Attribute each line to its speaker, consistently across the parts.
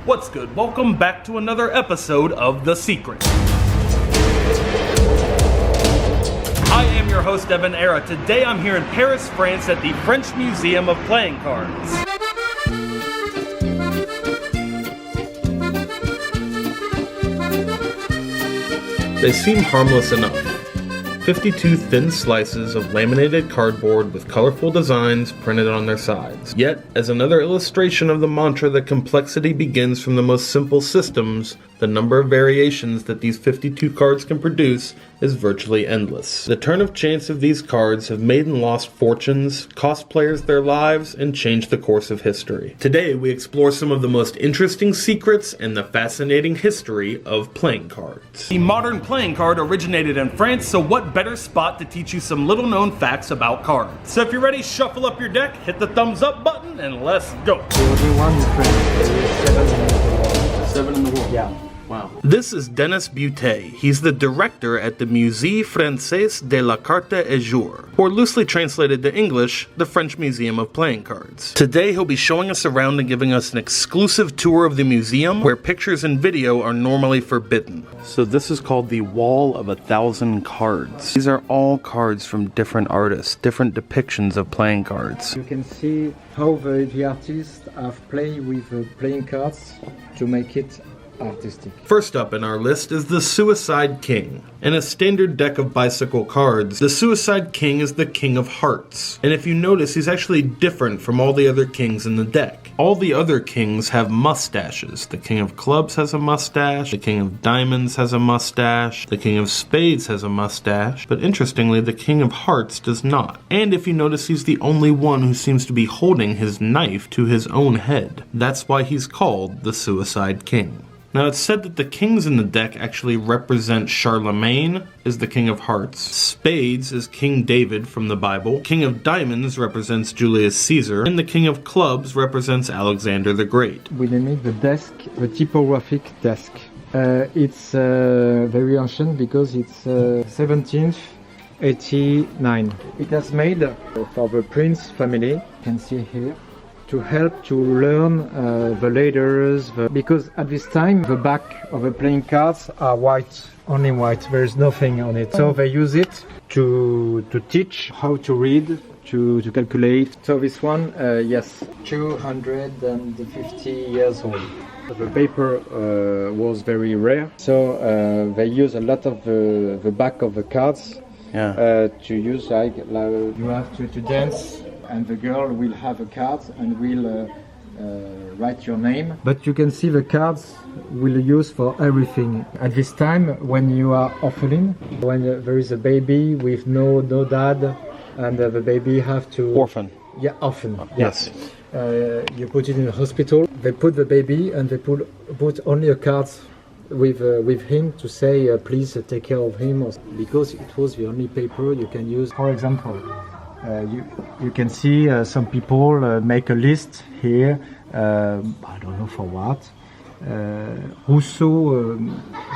Speaker 1: What's good? Welcome back to another episode of The Secret. I am your host, EvanEra. Today I'm here in Paris, France at the French Museum of Playing Cards. They seem harmless enough. 52 thin slices of laminated cardboard with colorful designs printed on their sides. Yet, as another illustration of the mantra that complexity begins from the most simple systems, the number of variations that these 52 cards can produce is virtually endless. The turn of chance of these cards have made and lost fortunes, cost players their lives, and changed the course of history. Today, we explore some of the most interesting secrets and the fascinating history of playing cards. The modern playing card originated in France, so what better spot to teach you some little-known facts about cards. So if you're ready, shuffle up your deck, hit the thumbs up button, and let's go.
Speaker 2: The only one in France, there is
Speaker 1: 7 in the world.
Speaker 2: Yeah.
Speaker 1: Wow. This is Denis Boutet. He's the director at the Musée Français de la Carte et Jeu, or loosely translated to English, the French Museum of Playing Cards. Today he'll be showing us around and giving us an exclusive tour of the museum where pictures and video are normally forbidden. So this is called the Wall of 1,000 Cards. These are all cards from different artists, different depictions of playing cards.
Speaker 2: You can see how the artists have played with playing cards to make it artistic.
Speaker 1: First up in our list is the Suicide King. In a standard deck of bicycle cards, the Suicide King is the King of Hearts. And if you notice, he's actually different from all the other kings in the deck. All the other kings have mustaches. The King of Clubs has a mustache, the King of Diamonds has a mustache, the King of Spades has a mustache, but interestingly, the King of Hearts does not. And if you notice, he's the only one who seems to be holding his knife to his own head. That's why he's called the Suicide King. Now it's said that the kings in the deck actually represent Charlemagne as the King of Hearts, Spades is King David from the Bible, King of Diamonds represents Julius Caesar, and the King of Clubs represents Alexander the Great.
Speaker 2: We name it the desk, the typographic desk. It's very ancient because it's 1789. It was made for the prince family, you can see here, to help to learn the letters, because at this time the back of the playing cards are white, only white, there is nothing on it. So they use it to teach how to read, to calculate. So this one, yes, 250 years old. The paper was very rare, so they use a lot of the back of the cards to use like you have to dance, and the girl will have a card and will write your name. But you can see the cards will use for everything. At this time, when you are orphan, when there is a baby with no dad, and the baby have to...
Speaker 1: Orphan.
Speaker 2: Yeah, orphan.
Speaker 1: Yes.
Speaker 2: You put it in a hospital, they put the baby and they put only a card with him to say, please take care of him, because it was the only paper you can use. For example, you can see some people make a list here, I don't know for what. Rousseau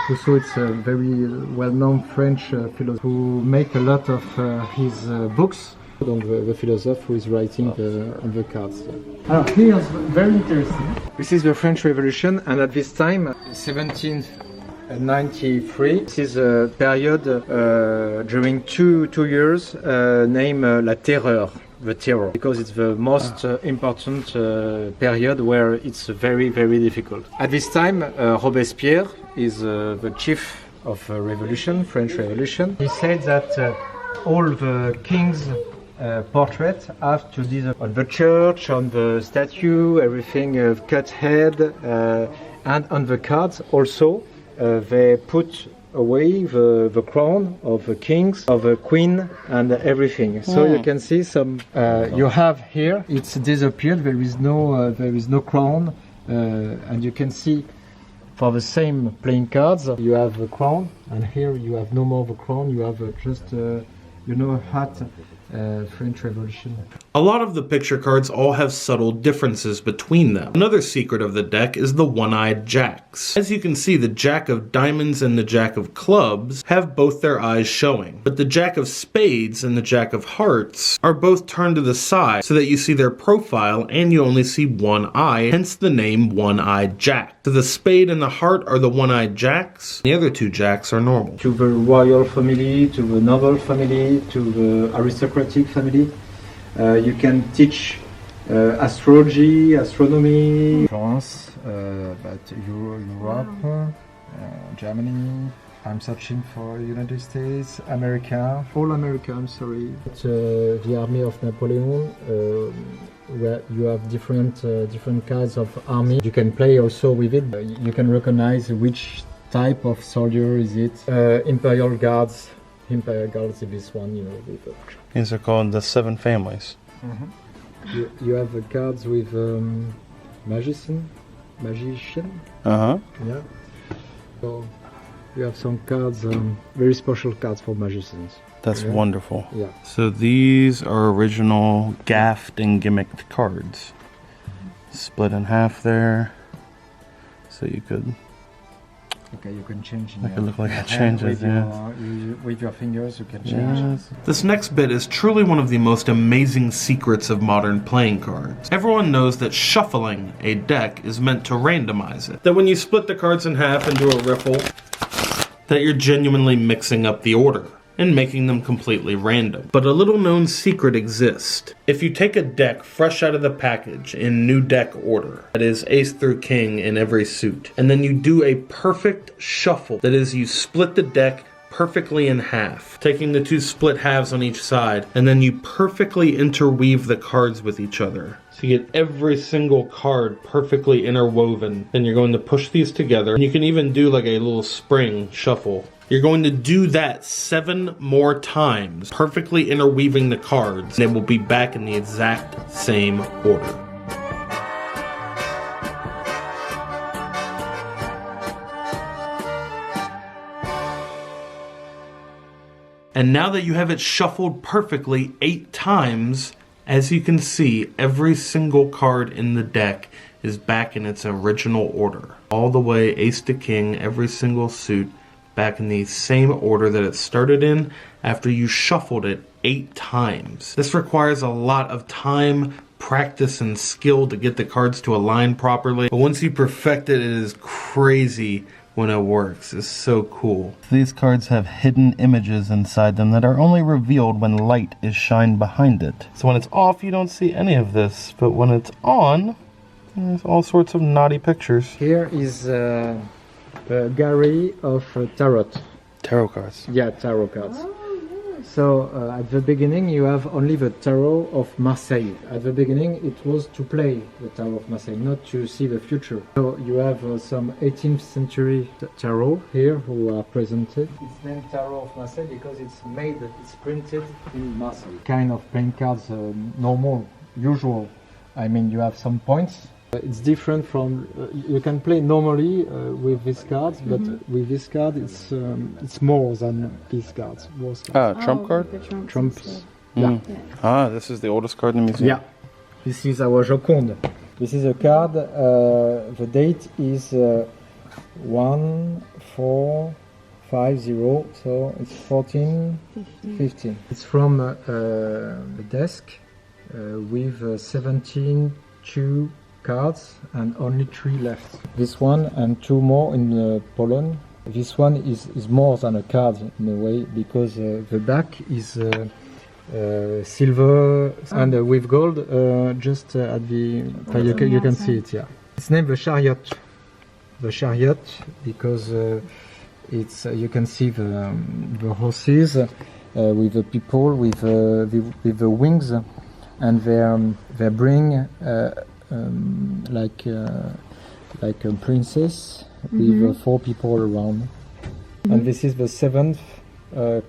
Speaker 2: is a very well-known French philosopher who make a lot of his books. Donc the philosopher who is writing on the cards. Here's very interesting. This is the French Revolution, and at this time, 1793, this is a period during two years named La Terreur, the terror, because it's the most important period where it's very, very difficult. At this time, Robespierre is the chief of revolution, French Revolution. He said that all the kings portrait have to design on the church, on the statue, everything cut head, and on the cards also they put away the crown of the kings, of the queen, and everything. So you can see some. You have here. It's disappeared. There is no crown, and you can see. For the same playing cards, you have a crown, and here you have no more of a crown. You have just hat French Revolution.
Speaker 1: A lot of the picture cards all have subtle differences between them. Another secret of the deck is the one-eyed jacks. As you can see, the jack of diamonds and the jack of clubs have both their eyes showing, but the jack of spades and the jack of hearts are both turned to the side so that you see their profile and you only see one eye, hence the name one-eyed jack. So the spade and the heart are the one-eyed jacks, the other two jacks are normal.
Speaker 2: To the royal family, to the noble family, to the aristocratic family. You can teach astrology, astronomy. France, but Europe, Germany. I'm searching for United States, America. All America, I'm sorry. The army of Napoleon, where you have different kinds of army. You can play also with it. You can recognize which type of soldier is it. Imperial Guards. Imperial Guards is this one, you know.
Speaker 1: These are called the seven families.
Speaker 2: Mm-hmm. You have cards with magician.
Speaker 1: Uh-huh.
Speaker 2: Yeah. So you have some cards, very special cards for magicians.
Speaker 1: That's wonderful.
Speaker 2: Yeah.
Speaker 1: So these are original gaffed and gimmicked cards. Split in half there. So you could...
Speaker 2: Okay, you can change.
Speaker 1: It could look like it changes,
Speaker 2: with your fingers, you can change.
Speaker 1: Yes. This next bit is truly one of the most amazing secrets of modern playing cards. Everyone knows that shuffling a deck is meant to randomize it. That when you split the cards in half and do a riffle, that you're genuinely mixing up the order and making them completely random. But a little known secret exists. If you take a deck fresh out of the package in new deck order, that is ace through king in every suit, and then you do a perfect shuffle, that is you split the deck perfectly in half, taking the two split halves on each side, and then you perfectly interweave the cards with each other. So you get every single card perfectly interwoven. Then you're going to push these together, and you can even do like a little spring shuffle. You're going to do that 7 more times, perfectly interweaving the cards, and it will be back in the exact same order. And now that you have it shuffled perfectly 8 times, as you can see, every single card in the deck is back in its original order. All the way ace to king, every single suit, back in the same order that it started in after you shuffled it 8 times. This requires a lot of time, practice, and skill to get the cards to align properly. But once you perfect it, it is crazy when it works. It's so cool. These cards have hidden images inside them that are only revealed when light is shined behind it. So when it's off, you don't see any of this. But when it's on, there's all sorts of naughty pictures.
Speaker 2: Here is the gallery of tarot.
Speaker 1: Tarot cards.
Speaker 2: Yeah, tarot cards. So at the beginning you have only the tarot of Marseille. At the beginning it was to play the tarot of Marseille, not to see the future. So you have some 18th century tarot here who are presented. It's named Tarot of Marseille because it's printed in Marseille. Kind of playing cards, normal, usual. I mean, you have some points. It's different from, you can play normally with these cards, but with this card it's more than these cards.
Speaker 1: Trump card?
Speaker 2: Trumps.
Speaker 1: Yeah. Ah, this is the oldest card in the museum.
Speaker 2: Yeah. This is our Joconde. This is a card, the date is 1450, so it's 1415. It's from the desk with 17 2 cards and only 3 left. This one and 2 more in Poland. This one is more than a card in a way because the back is silver and with gold just at the you can see it. Yeah, it's named the Chariot. The Chariot because it's you can see the horses with the people with the wings, and they bring like a princess with 4 people around. And this is the 7th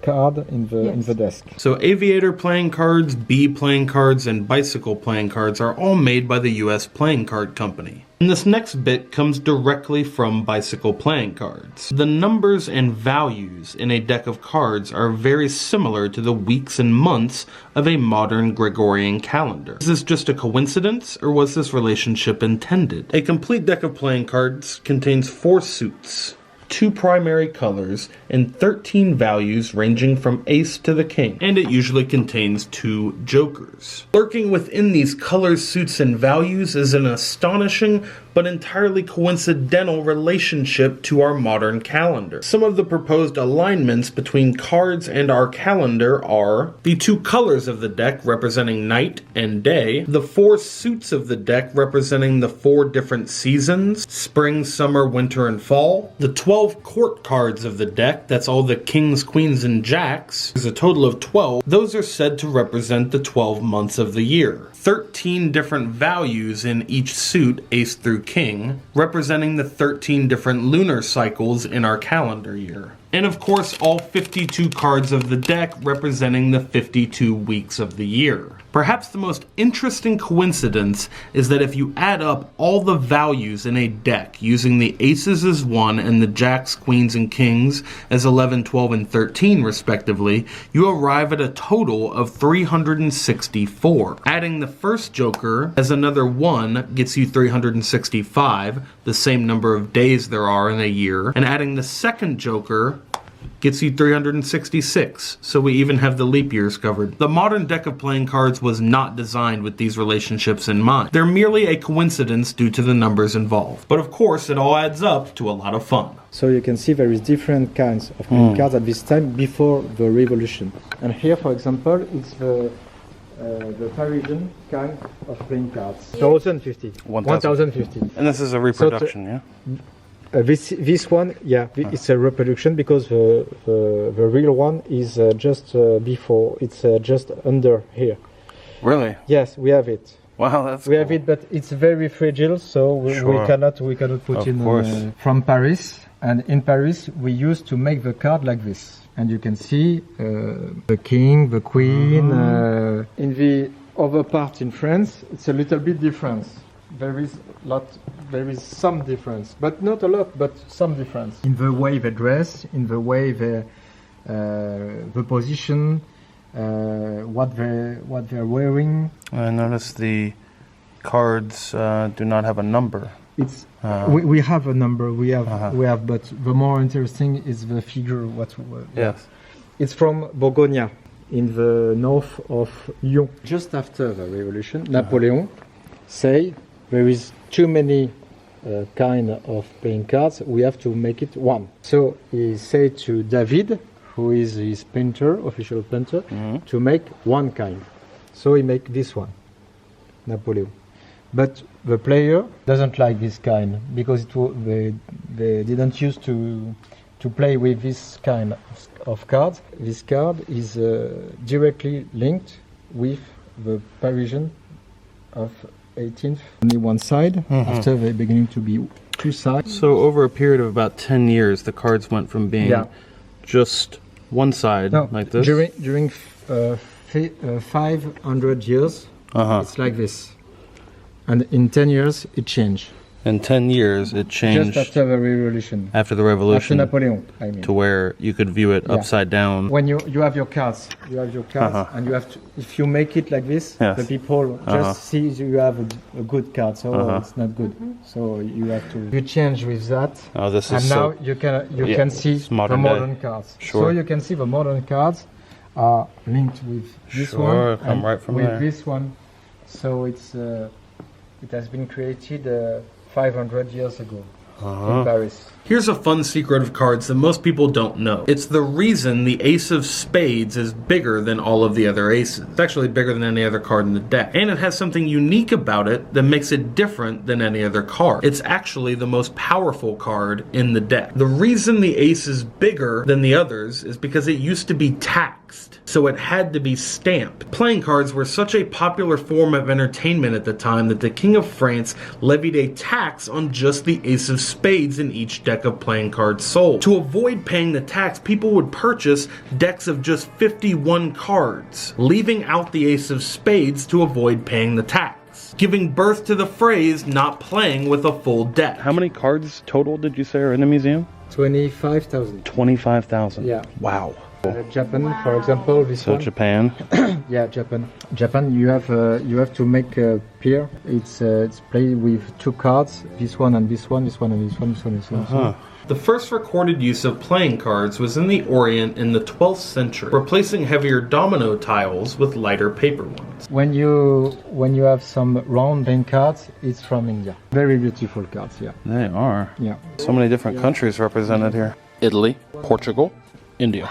Speaker 2: card in the desk.
Speaker 1: So aviator playing cards, bee playing cards, and bicycle playing cards are all made by the US Playing Card Company. And this next bit comes directly from bicycle playing cards. The numbers and values in a deck of cards are very similar to the weeks and months of a modern Gregorian calendar. Is this just a coincidence, or was this relationship intended? A complete deck of playing cards contains 4 suits, 2 primary colors, and 13 values ranging from ace to the king, and it usually contains 2 jokers. Lurking within these colors, suits, and values is an astonishing but entirely coincidental relationship to our modern calendar. Some of the proposed alignments between cards and our calendar are the 2 colors of the deck representing night and day, the 4 suits of the deck representing the 4 different seasons, spring, summer, winter, and fall, the 12 court cards of the deck, that's all the kings, queens, and jacks, there's a total of 12, those are said to represent the 12 months of the year. 13 different values in each suit, ace through king, representing the 13 different lunar cycles in our calendar year. And of course, all 52 cards of the deck representing the 52 weeks of the year. Perhaps the most interesting coincidence is that if you add up all the values in a deck using the aces as 1 and the jacks, queens, and kings as 11, 12, and 13 respectively, you arrive at a total of 364. Adding the first joker as another 1 gets you 365, the same number of days there are in a year, and adding the second joker gets you 366, so we even have the leap years covered. The modern deck of playing cards was not designed with these relationships in mind. They're merely a coincidence due to the numbers involved. But of course, it all adds up to a lot of fun.
Speaker 2: So you can see there is different kinds of playing cards at this time before the revolution. And here, for example, it's the Parisian kind of playing cards. 1050. 1050.
Speaker 1: And this is a reproduction, yeah?
Speaker 2: This one, it's a reproduction because the real one is just before. It's just under here.
Speaker 1: Really?
Speaker 2: Yes, we have it.
Speaker 1: Wow, that's
Speaker 2: we have it, but it's very fragile, so we cannot put in from Paris. And in Paris, we used to make the card like this. And you can see the king, the queen. In the other part in France, it's a little bit different. There is some difference, but not a lot, but some difference. In the way they dress, in the way the position, what they're wearing.
Speaker 1: I notice the cards do not have a number.
Speaker 2: It's we have a number. We have, but the more interesting is the figure.
Speaker 1: Yes.
Speaker 2: It's from Bourgogne, in the north of Lyon. Just after the revolution, Napoleon say there is too many kind of playing cards. We have to make it one. So he said to David, who is his painter, official painter, to make one kind. So he make this one, Napoleon. But the player doesn't like this kind because they didn't used to play with this kind of cards. This card is directly linked with the Parisian of 18th. Only one side, after they beginning to be 2 sides.
Speaker 1: So over a period of about 10 years, the cards went from being just one side like this?
Speaker 2: During 500 years, it's like this. And in 10 years, it changed.
Speaker 1: In 10 years, it changed.
Speaker 2: Just after the revolution.
Speaker 1: After the revolution.
Speaker 2: After Napoleon, I mean.
Speaker 1: To where you could view it upside down.
Speaker 2: When you have your cards, and you have to, if you make it like this, the people just see you have a good card, so it's not good. So you have to. You change with that.
Speaker 1: Oh, this is
Speaker 2: and now you can see the modern cards.
Speaker 1: Sure.
Speaker 2: So you can see the modern cards are linked with this one
Speaker 1: and right from
Speaker 2: with
Speaker 1: there.
Speaker 2: this one. So it's it has been created 500 years ago in Paris.
Speaker 1: Here's a fun secret of cards that most people don't know. It's the reason the ace of spades is bigger than all of the other aces. It's actually bigger than any other card in the deck. And it has something unique about it that makes it different than any other card. It's actually the most powerful card in the deck. The reason the ace is bigger than the others is because it used to be taxed, so it had to be stamped. Playing cards were such a popular form of entertainment at the time that the King of France levied a tax on just the ace of spades in each deck of playing cards sold. To avoid paying the tax, people would purchase decks of just 51 cards, leaving out the ace of spades to avoid paying the tax, giving birth to the phrase not playing with a full deck.
Speaker 3: How many cards total did you say are in the museum?
Speaker 2: 25,000.
Speaker 3: 25,000.
Speaker 2: Yeah.
Speaker 3: Wow.
Speaker 2: Japan, for example, this one.
Speaker 3: Japan.
Speaker 2: Yeah, Japan. Japan, you have to make a pair. It's played with two cards. This one and this one. This one and this one. This one. This one.
Speaker 1: The first recorded use of playing cards was in the Orient in the 12th century, replacing heavier domino tiles with lighter paper ones.
Speaker 2: When you have some round playing cards, it's from India. Very beautiful cards, yeah.
Speaker 3: They are.
Speaker 2: Yeah.
Speaker 3: So many different countries represented here. Italy, Portugal, India.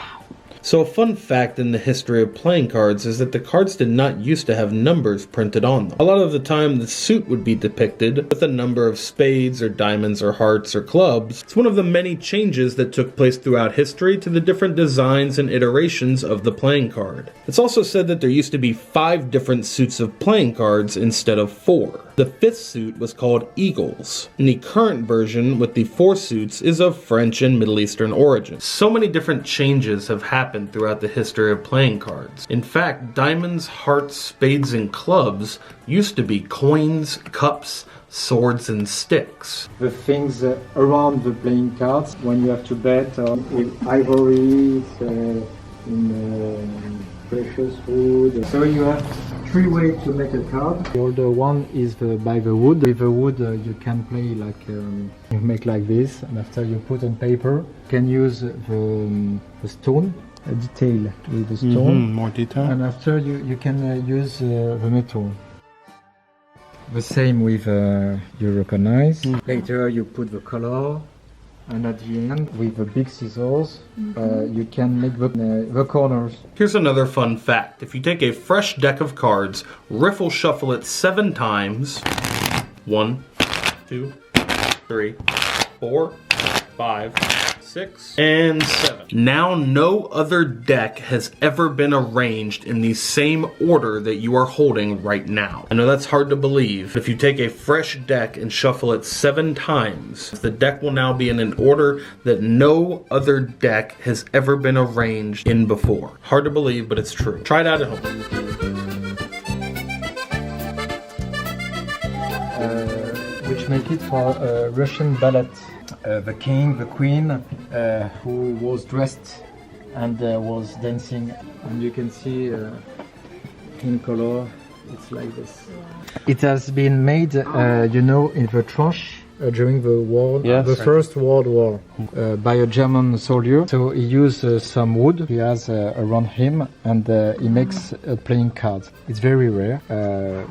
Speaker 1: So a fun fact in the history of playing cards is that the cards did not used to have numbers printed on them. A lot of the time the suit would be depicted with a number of spades or diamonds or hearts or clubs. It's one of the many changes that took place throughout history to the different designs and iterations of the playing card. It's also said that there used to be 5 different suits of playing cards instead of 4. The 5th suit was called Eagles, and the current version with the 4 suits is of French and Middle Eastern origin. So many different changes have happened throughout the history of playing cards. In fact, diamonds, hearts, spades, and clubs used to be coins, cups, swords, and sticks.
Speaker 2: The things around the playing cards, when you have to bet with ivory, in precious wood. So you have 3 ways to make a card. The older one is by the wood. With the wood you can play like, you make like this, and after you put on paper, you can use the stone, a detail with the stone.
Speaker 3: More detail.
Speaker 2: And after you can use the metal. The same with you recognize. Later you put the color. And at the end, with the big scissors, you can make the corners.
Speaker 1: Here's another fun fact. If you take a fresh deck of cards, riffle shuffle it 7 times. 1, 2, 3, 4, 5, 6, and 7. Now no other deck has ever been arranged in the same order that you are holding right now. I know that's hard to believe. If you take a fresh deck and shuffle it 7 times, the deck will now be in an order that no other deck has ever been arranged in before. Hard to believe, but it's true. Try it out at home.
Speaker 2: Which make it for Russian ballet. The king, the queen, who was dressed and was dancing, and you can see in color, it's like this. It has been made, in the trench during the war, the First World War, by a German soldier. So he used some wood he has around him, and he makes a playing card. It's very rare,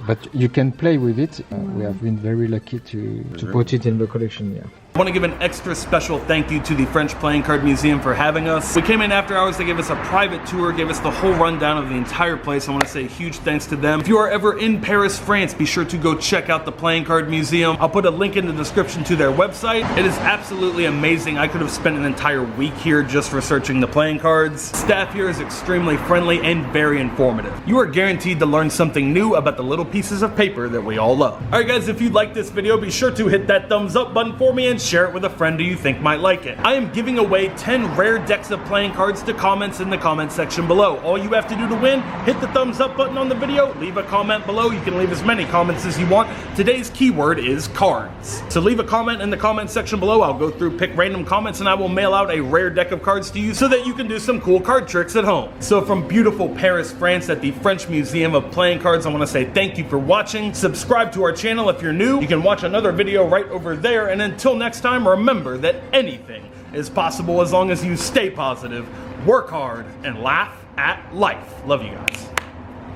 Speaker 2: but you can play with it. We have been very lucky to put it in the collection. Yeah.
Speaker 1: I want to give an extra special thank you to the French Playing Card Museum for having us. We came in after hours, they gave us a private tour, gave us the whole rundown of the entire place. I want to say a huge thanks to them. If you are ever in Paris, France, be sure to go check out the Playing Card Museum. I'll put a link in the description to their website. It is absolutely amazing. I could have spent an entire week here just researching the playing cards. Staff here is extremely friendly and very informative. You are guaranteed to learn something new about the little pieces of paper that we all love. Alright guys, if you like this video, be sure to hit that thumbs up button for me and share it with a friend who you think might like it. I am giving away 10 rare decks of playing cards to comments in the comment section below. All you have to do to win, hit the thumbs up button on the video, leave a comment below. You can leave as many comments as you want. Today's keyword is cards. So leave a comment in the comment section below. I'll go through, pick random comments, and I will mail out a rare deck of cards to you so that you can do some cool card tricks at home. So from beautiful Paris, France at the French Museum of Playing Cards, I want to say thank you for watching. Subscribe to our channel if you're new. You can watch another video right over there, and until next time, remember that anything is possible as long as you stay positive, work hard, and laugh at life. Love you guys.